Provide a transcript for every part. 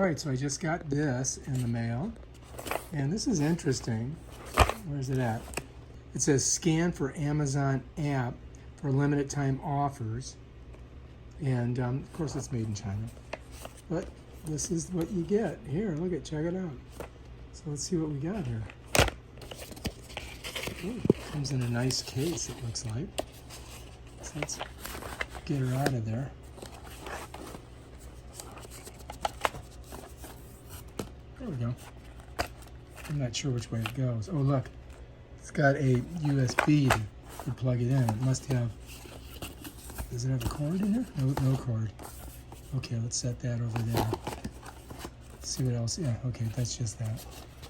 All right, so I just got this in the mail, and this is interesting. Where's it at? It says scan for Amazon app for limited time offers, and of course it's made in China. But this is what you get. Here, look at, check it out. So let's see what we got here. Ooh, comes in a nice case, it looks like. So let's get her out of there. There we go. I'm not sure which way it goes. Oh, look. It's got a USB to plug it in. It must have... Does it have a cord in here? No cord. Okay, let's set that over there. Let's see what else. Yeah, okay, that's just that.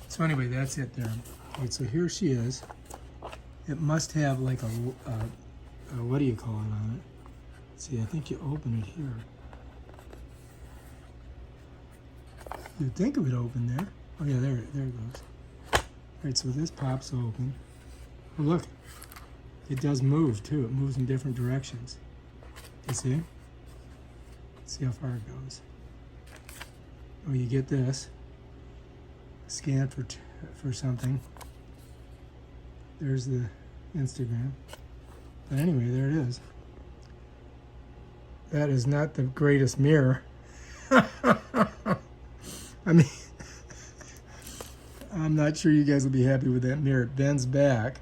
So anyway, that's it there. Wait, so here she is. It must have like a what do you call it on it? See, I think you open it here. You'd think it would open there. Oh yeah, there it goes. All right, so this pops open. Oh look, it does move too. It moves in different directions. You see? Let's see how far it goes. Oh, you get this. Scan for something. There's the Instagram. But anyway, there it is. That is not the greatest mirror. I mean, I'm not sure you guys will be happy with that mirror. It bends back.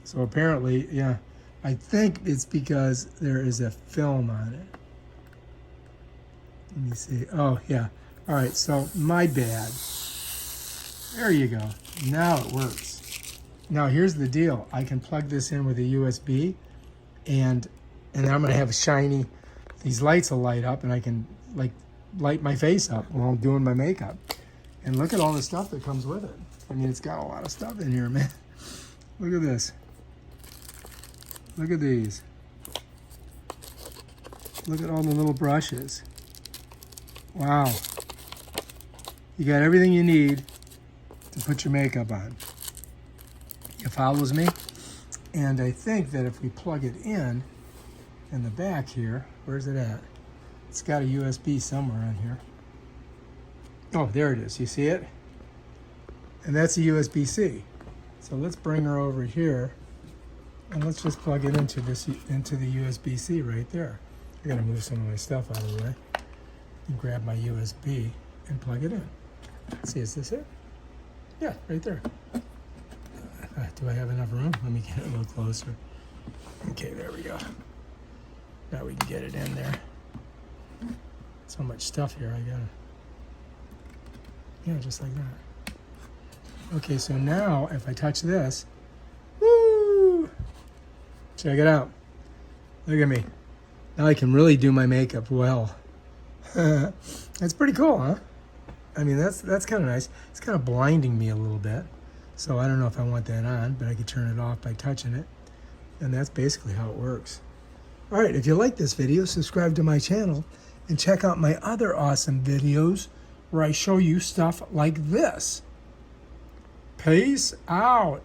So apparently, yeah, I think it's because there is a film on it. Let me see. Oh, yeah. All right, so my bad. There you go. Now it works. Now here's the deal. I can plug this in with a USB, and I'm gonna have a shiny, these lights will light up, and I can like light my face up while I'm doing my makeup. And look at all the stuff that comes with it. I mean, it's got a lot of stuff in here, man. Look at this. Look at these. Look at all the little brushes. Wow. You got everything you need to put your makeup on. It follows me. And I think that if we plug it in the back here, where's it at? It's got a USB somewhere on here. Oh, there it is. You see it? And that's a USB-C. So let's bring her over here, and let's just plug it into the USB-C right there. I gotta move some of my stuff out of the way. And grab my USB and plug it in. Let's see, is this it? Yeah, right there. Do I have enough room? Let me get it a little closer. Okay, there we go. Now we can get it in there. So much stuff here, I gotta... Yeah, just like that. Okay, so now if I touch this, woo! Check it out. Look at me. Now I can really do my makeup well. That's pretty cool, huh? I mean, that's kind of nice. It's kind of blinding me a little bit. So I don't know if I want that on, but I could turn it off by touching it. And that's basically how it works. All right, if you like this video, subscribe to my channel and check out my other awesome videos where I show you stuff like this. Peace out.